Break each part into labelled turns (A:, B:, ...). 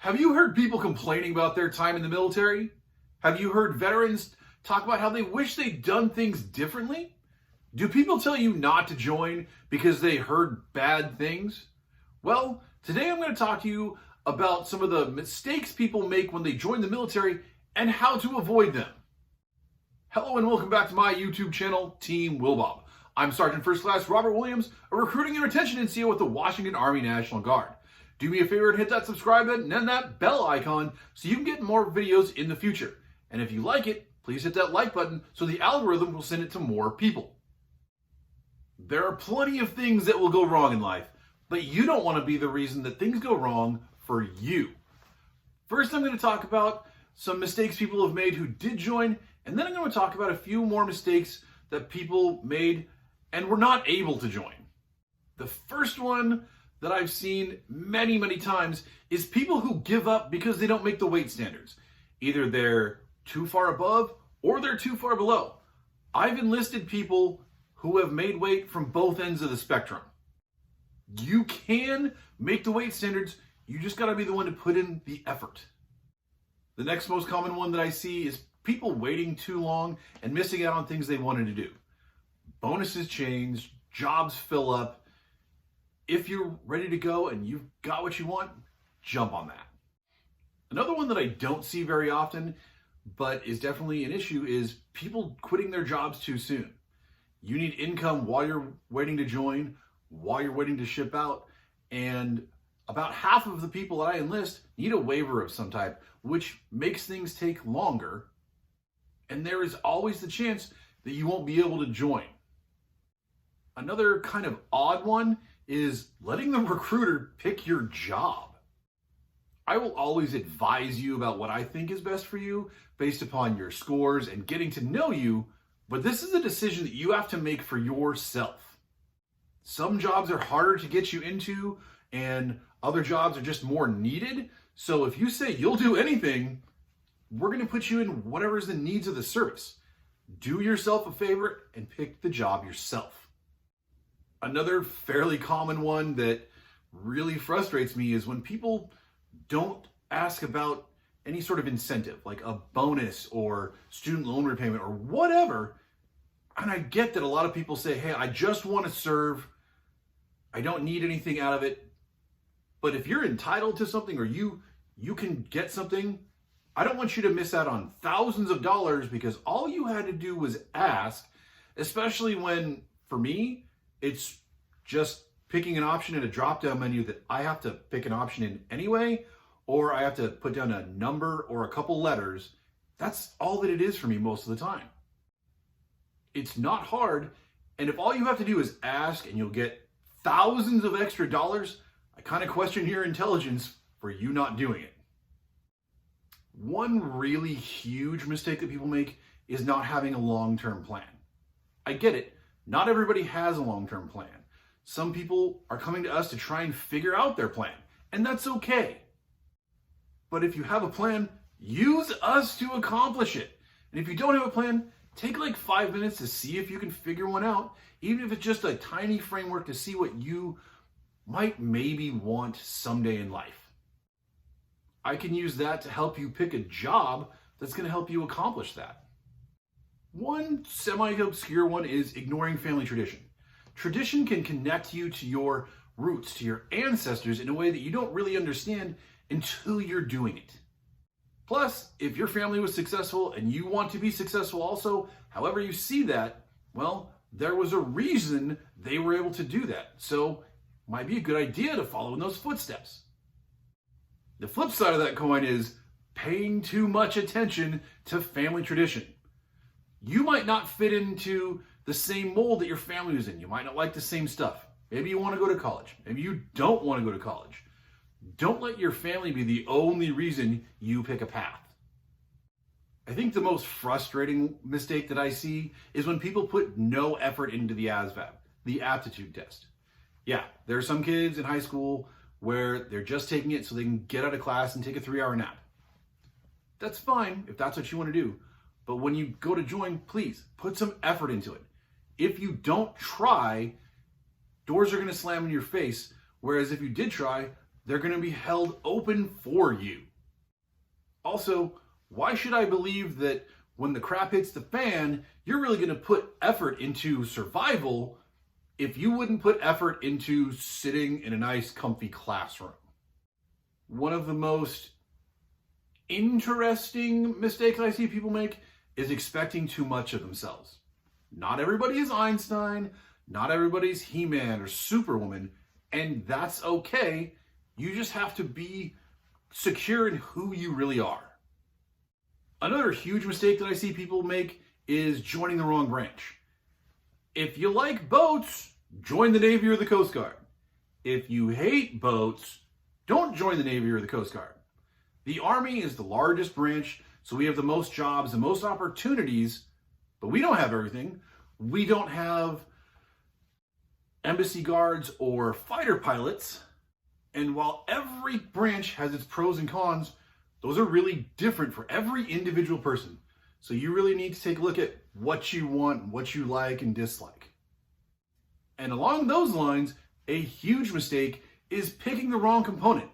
A: Have you heard people complaining about their time in the military? Have you heard veterans talk about how they wish they'd done things differently? Do people tell you not to join because they heard bad things? Well, today I'm going to talk to you about some of the mistakes people make when they join the military and how to avoid them. Hello and welcome back to my YouTube channel, TeamWillbob. I'm Sergeant First Class Robert Williams, a recruiting and retention NCO with the Washington Army National Guard. Do me a favor and hit that subscribe button and that bell icon so you can get more videos in the future. And if you like it, please hit that like button so the algorithm will send it to more people. There are plenty of things that will go wrong in life, but you don't want to be the reason that things go wrong for you. First, I'm going to talk about some mistakes people have made who did join, and then I'm going to talk about a few more mistakes that people made and were not able to join. The first one that I've seen many times is people who give up because they don't make the weight standards. Either they're too far above or they're too far below. I've enlisted people who have made weight from both ends of the spectrum. You can make the weight standards, you just gotta be the one to put in the effort. The next most common one that I see is people waiting too long and missing out on things they wanted to do. Bonuses change, jobs fill up. If you're ready to go and you've got what you want, jump on that. Another one that I don't see very often, but is definitely an issue, is people quitting their jobs too soon. You need income while you're waiting to join, while you're waiting to ship out, and about half of the people that I enlist need a waiver of some type, which makes things take longer, and there is always the chance that you won't be able to join. Another kind of odd one is letting the recruiter pick your job. I will always advise you about what I think is best for you based upon your scores and getting to know you, but this is a decision that you have to make for yourself. Some jobs are harder to get you into and other jobs are just more needed. So if you say you'll do anything, we're going to put you in whatever's the needs of the service. Do yourself a favor and pick the job yourself. Another fairly common one that really frustrates me is when people don't ask about any sort of incentive, like a bonus or student loan repayment or whatever. And I get that a lot of people say, hey, I just want to serve. I don't need anything out of it. But if you're entitled to something or you can get something, I don't want you to miss out on thousands of dollars because all you had to do was ask, especially when, for me, it's just picking an option in a drop-down menu that I have to pick an option in anyway, or I have to put down a number or a couple letters. That's all that it is for me most of the time. It's not hard, and if all you have to do is ask and you'll get thousands of extra dollars, I kind of question your intelligence for you not doing it. One really huge mistake that people make is not having a long-term plan. I get it. Not everybody has a long-term plan. Some people are coming to us to try and figure out their plan, and that's okay. But if you have a plan, use us to accomplish it. And if you don't have a plan, take like 5 minutes to see if you can figure one out, even if it's just a tiny framework to see what you might maybe want someday in life. I can use that to help you pick a job that's going to help you accomplish that. One semi-obscure one is ignoring family tradition. Tradition can connect you to your roots, to your ancestors in a way that you don't really understand until you're doing it. Plus, if your family was successful and you want to be successful also, however you see that, well, there was a reason they were able to do that. So it might be a good idea to follow in those footsteps. The flip side of that coin is paying too much attention to family tradition. You might not fit into the same mold that your family was in. You might not like the same stuff. Maybe you want to go to college. Maybe you don't want to go to college. Don't let your family be the only reason you pick a path. I think the most frustrating mistake that I see is when people put no effort into the ASVAB, the aptitude test. Yeah, there are some kids in high school where they're just taking it so they can get out of class and take a 3-hour nap. That's fine if that's what you want to do. But when you go to join, please put some effort into it. If you don't try, doors are going to slam in your face. Whereas if you did try, they're going to be held open for you. Also, why should I believe that when the crap hits the fan, you're really going to put effort into survival if you wouldn't put effort into sitting in a nice, comfy classroom? One of the most interesting mistakes I see people make is expecting too much of themselves. Not everybody is Einstein, not everybody's He-Man or Superwoman, and that's okay. You just have to be secure in who you really are. Another huge mistake that I see people make is joining the wrong branch. If you like boats, join the Navy or the Coast Guard. If you hate boats, don't join the Navy or the Coast Guard. The Army is the largest branch, so we have the most jobs and most opportunities, but we don't have everything. We don't have embassy guards or fighter pilots. And while every branch has its pros and cons, those are really different for every individual person. So you really need to take a look at what you want, what you like and dislike. And along those lines, a huge mistake is picking the wrong component.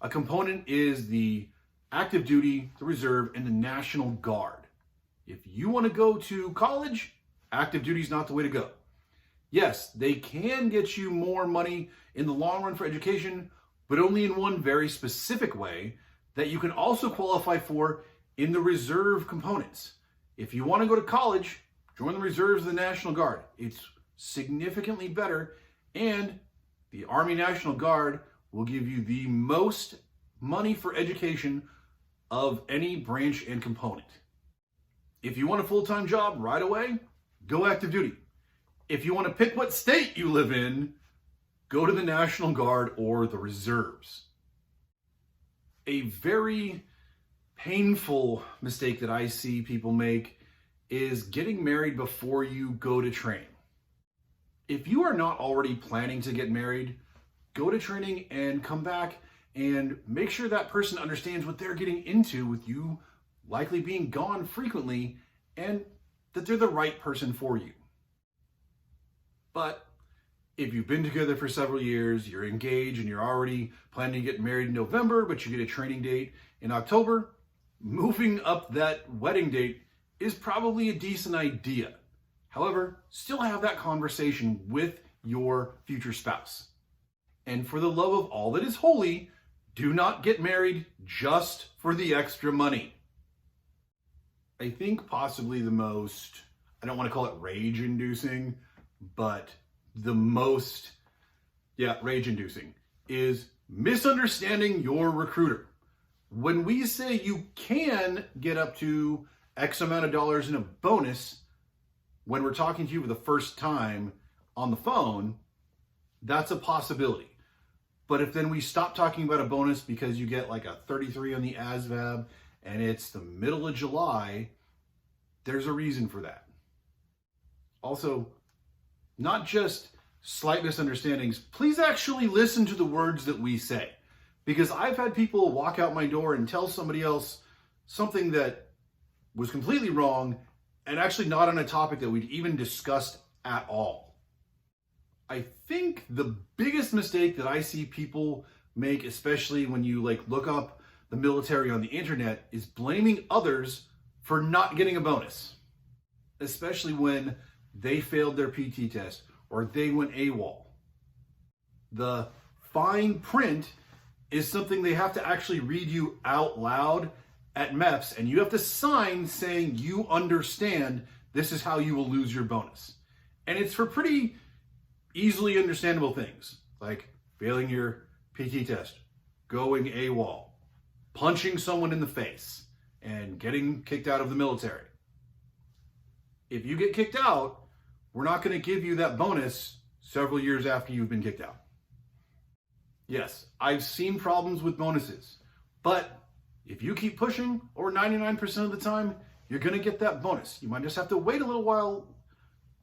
A: A component is the active duty, the reserve, and the National Guard. If you want to go to college, active duty is not the way to go. Yes, they can get you more money in the long run for education, but only in one very specific way that you can also qualify for in the reserve components. If you want to go to college, join the reserves of the National Guard. It's significantly better, and the Army National Guard will give you the most money for education of any branch and component. If you want a full-time job right away, go active duty. If you want to pick what state you live in, go to the National Guard or the reserves. A very painful mistake that I see people make is getting married before you go to training. If you are not already planning to get married, go to training and come back and make sure that person understands what they're getting into with you likely being gone frequently and that they're the right person for you. But if you've been together for several years, you're engaged and you're already planning to get married in November, but you get a training date in October, moving up that wedding date is probably a decent idea. However, still have that conversation with your future spouse. And for the love of all that is holy, do not get married just for the extra money. I think possibly the most, I don't want to call it rage-inducing, but the most, rage-inducing is misunderstanding your recruiter. When we say you can get up to X amount of dollars in a bonus when we're talking to you for the first time on the phone, that's a possibility. But if then we stop talking about a bonus because you get like a 33 on the ASVAB and it's the middle of July, there's a reason for that. Also, not just slight misunderstandings, please actually listen to the words that we say. Because I've had people walk out my door and tell somebody else something that was completely wrong and actually not on a topic that we'd even discussed at all. I think the biggest mistake that I see people make, especially when you look up the military on the internet, is blaming others for not getting a bonus. Especially when they failed their PT test or they went AWOL. The fine print is something they have to actually read you out loud at MEPS, and you have to sign saying you understand this is how you will lose your bonus. And it's for pretty easily understandable things, like failing your PT test, going AWOL, punching someone in the face, and getting kicked out of the military. If you get kicked out, we're not going to give you that bonus several years after you've been kicked out. Yes, I've seen problems with bonuses, but if you keep pushing, over 99% of the time, you're going to get that bonus. You might just have to wait a little while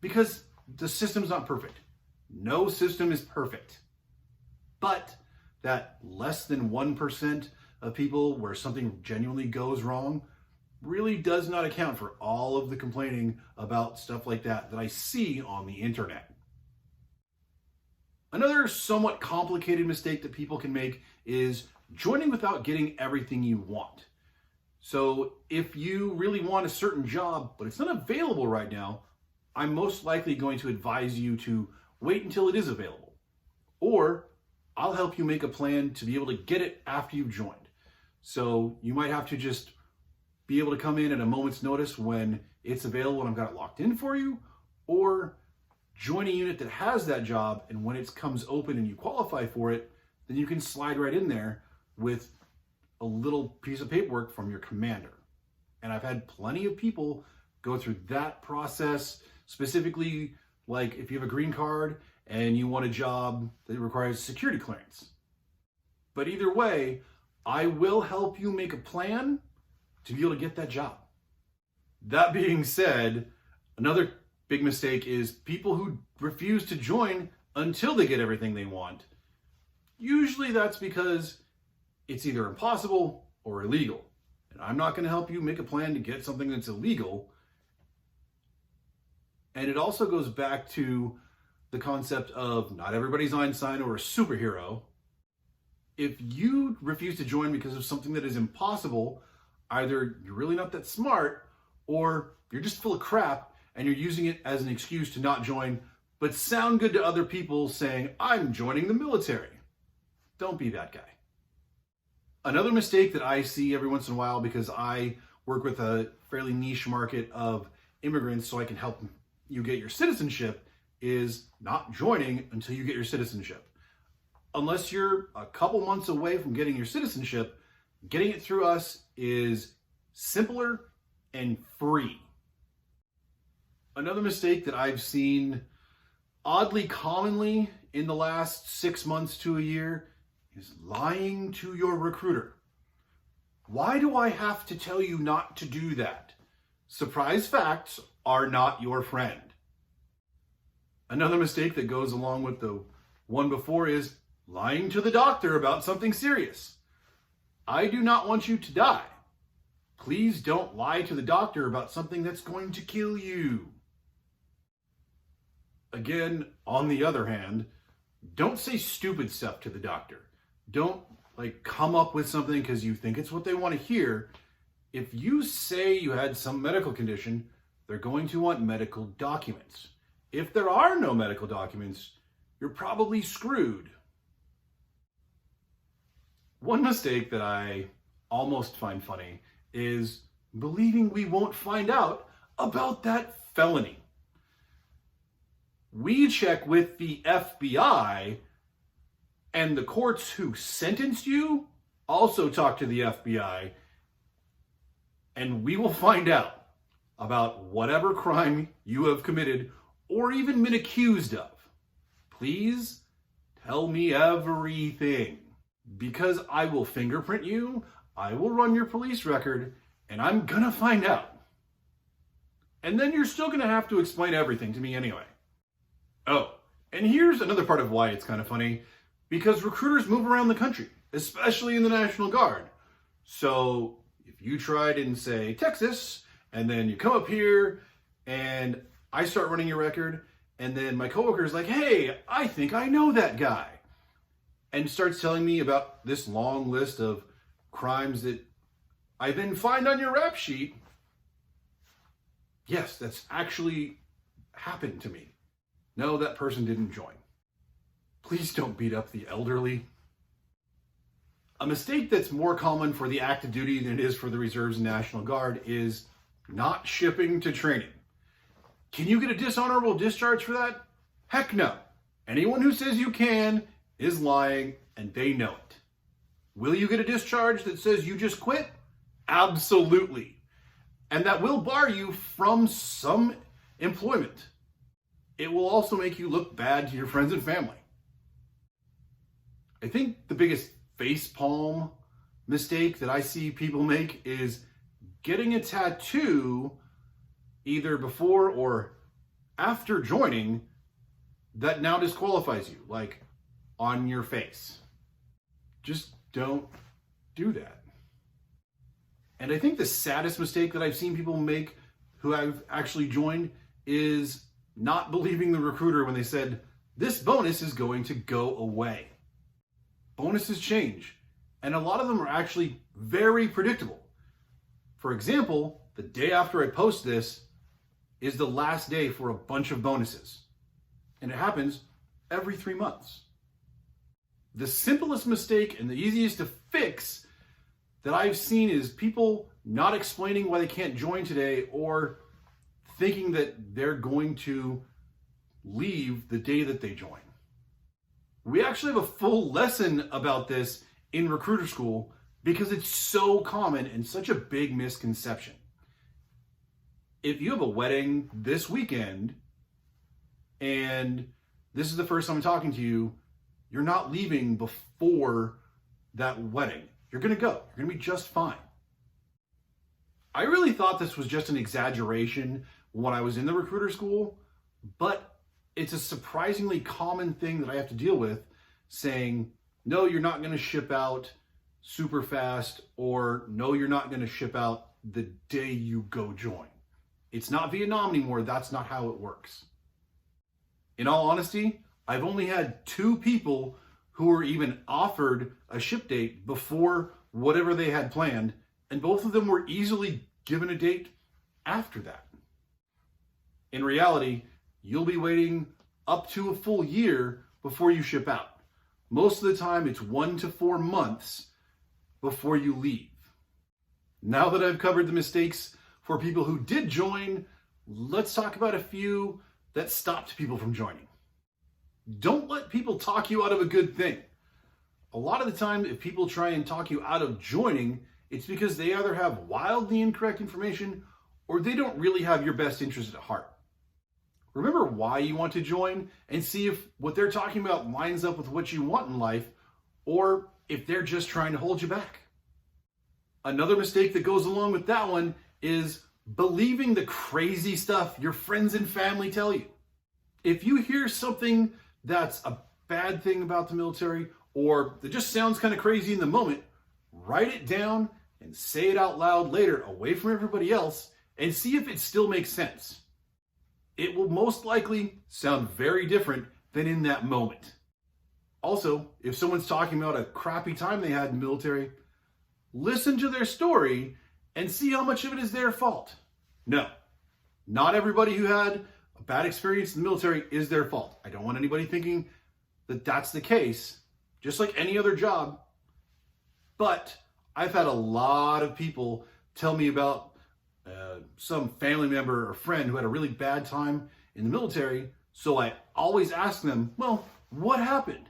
A: because the system's not perfect. No system is perfect. But that less than 1% of people where something genuinely goes wrong really does not account for all of the complaining about stuff like that I see on the internet. Another somewhat complicated mistake that people can make is joining without getting everything you want. So if you really want a certain job, but it's not available right now, I'm most likely going to advise you to wait until it is available. Or I'll help you make a plan to be able to get it after you've joined. So you might have to just be able to come in at a moment's notice when it's available and I've got it locked in for you, or join a unit that has that job, and when it comes open and you qualify for it, then you can slide right in there with a little piece of paperwork from your commander. And I've had plenty of people go through that process, specifically like if you have a green card and you want a job that requires security clearance. But either way, I will help you make a plan to be able to get that job. That being said, another big mistake is people who refuse to join until they get everything they want. Usually that's because it's either impossible or illegal. And I'm not going to help you make a plan to get something that's illegal. And it also goes back to the concept of not everybody's Einstein or a superhero. If you refuse to join because of something that is impossible, either you're really not that smart or you're just full of crap and you're using it as an excuse to not join, but sound good to other people saying, I'm joining the military. Don't be that guy. Another mistake that I see every once in a while, because I work with a fairly niche market of immigrants so I can help you get your citizenship, is not joining until you get your citizenship. Unless you're a couple months away from getting your citizenship, getting it through us is simpler and free. Another mistake that I've seen oddly commonly in the last 6 months to a year is lying to your recruiter. Why do I have to tell you not to do that? Surprise facts are not your friend. Another mistake that goes along with the one before is lying to the doctor about something serious. I do not want you to die. Please don't lie to the doctor about something that's going to kill you. Again, on the other hand, don't say stupid stuff to the doctor. Don't come up with something because you think it's what they want to hear. If you say you had some medical condition, they're going to want medical documents. If there are no medical documents, you're probably screwed. One mistake that I almost find funny is believing we won't find out about that felony. We check with the FBI, and the courts who sentenced you also talk to the FBI, and we will find out about whatever crime you have committed or even been accused of. Please tell me everything, because I will fingerprint you, I will run your police record, and I'm gonna find out. And then you're still gonna have to explain everything to me anyway. Oh, and here's another part of why it's kind of funny, because recruiters move around the country, especially in the National Guard. So if you tried in, say, Texas, and then you come up here, and I start running your record, and then my coworker's like, hey, I think I know that guy, and starts telling me about this long list of crimes that I then find on your rap sheet. Yes, that's actually happened to me. No, that person didn't join. Please don't beat up the elderly. A mistake that's more common for the active duty than it is for the reserves and National Guard is not shipping to training. Can you get a dishonorable discharge for that? Heck no. Anyone who says you can is lying, and they know it. Will you get a discharge that says you just quit? Absolutely. And that will bar you from some employment. It will also make you look bad to your friends and family. I think the biggest facepalm mistake that I see people make is getting a tattoo either before or after joining that now disqualifies you, like on your face. Just don't do that. And I think the saddest mistake that I've seen people make who have actually joined is not believing the recruiter when they said, this bonus is going to go away. bonuses change, and a lot of them are actually very predictable. For example, the day after I post this is the last day for a bunch of bonuses, and it happens every 3 months. The simplest mistake and the easiest to fix that I've seen is people not explaining why they can't join today, or thinking that they're going to leave the day that they join. We actually have a full lesson about this in recruiter school because it's so common and such a big misconception. If you have a wedding this weekend and this is the first time I'm talking to you, you're not leaving before that wedding. You're going to go. You're going to be just fine. I really thought this was just an exaggeration when I was in the recruiter school, but it's a surprisingly common thing that I have to deal with, saying, no, you're not going to ship out super fast, or no, you're not going to ship out the day you go join. It's not Vietnam anymore. That's not how it works. In all honesty, I've only had 2 people who were even offered a ship date before whatever they had planned, and both of them were easily given a date after that. In reality, you'll be waiting up to a full year before you ship out. Most of the time, it's 1 to 4 months before you leave. Now that I've covered the mistakes for people who did join, let's talk about a few that stopped people from joining. Don't let people talk you out of a good thing. A lot of the time, if people try and talk you out of joining, it's because they either have wildly incorrect information or they don't really have your best interest at heart. Remember why you want to join and see if what they're talking about lines up with what you want in life, or if they're just trying to hold you back. Another mistake that goes along with that one is believing the crazy stuff your friends and family tell you. If you hear something that's a bad thing about the military, or that just sounds kind of crazy in the moment, write it down and say it out loud later away from everybody else and see if it still makes sense. It will most likely sound very different than in that moment. Also, if someone's talking about a crappy time they had in the military, listen to their story and see how much of it is their fault. No, not everybody who had a bad experience in the military is their fault. I don't want anybody thinking that that's the case, just like any other job. But I've had a lot of people tell me about some family member or friend who had a really bad time in the military. So I always ask them, well, what happened?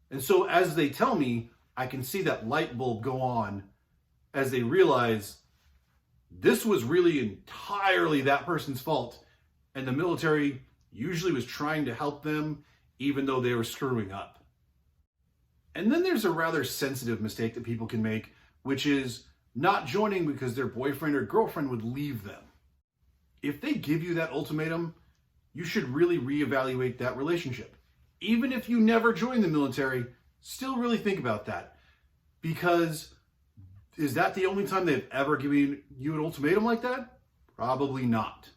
A: And so as they tell me, I can see that light bulb go on as they realize this was really entirely that person's fault. And the military usually was trying to help them, even though they were screwing up. And then there's a rather sensitive mistake that people can make, which is not joining because their boyfriend or girlfriend would leave them. If they give you that ultimatum, you should really reevaluate that relationship. Even if you never join the military, still really think about that. Because is that the only time they've ever given you an ultimatum like that? Probably not.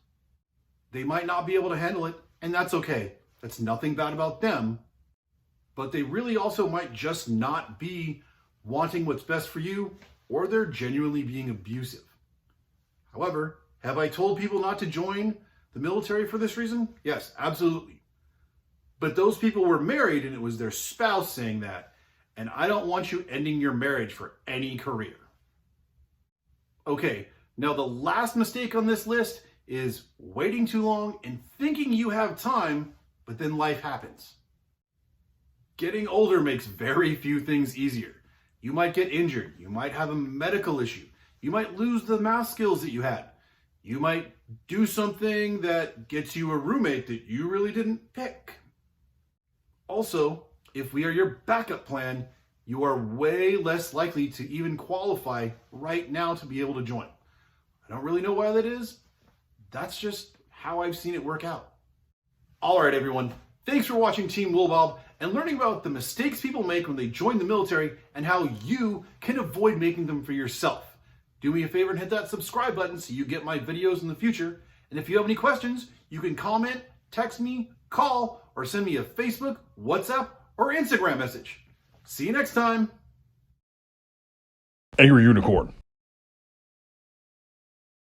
A: They might not be able to handle it, and that's okay. That's nothing bad about them. But they really also might just not be wanting what's best for you, or they're genuinely being abusive. However, have I told people not to join the military for this reason? Yes, absolutely. But those people were married and it was their spouse saying that, and I don't want you ending your marriage for any career. Okay, now the last mistake on this list is waiting too long and thinking you have time, but then life happens. Getting older makes very few things easier. You might get injured. You might have a medical issue. You might lose the math skills that you had. You might do something that gets you a roommate that you really didn't pick. Also, if we are your backup plan, you are way less likely to even qualify right now to be able to join. I don't really know why that is. That's just how I've seen it work out. All right, everyone. Thanks for watching TeamWillbob and learning about the mistakes people make when they join the military and how you can avoid making them for yourself. Do me a favor and hit that subscribe button so you get my videos in the future. And if you have any questions, you can comment, text me, call, or send me a Facebook, WhatsApp, or Instagram message. See you next time.
B: Angry Unicorn.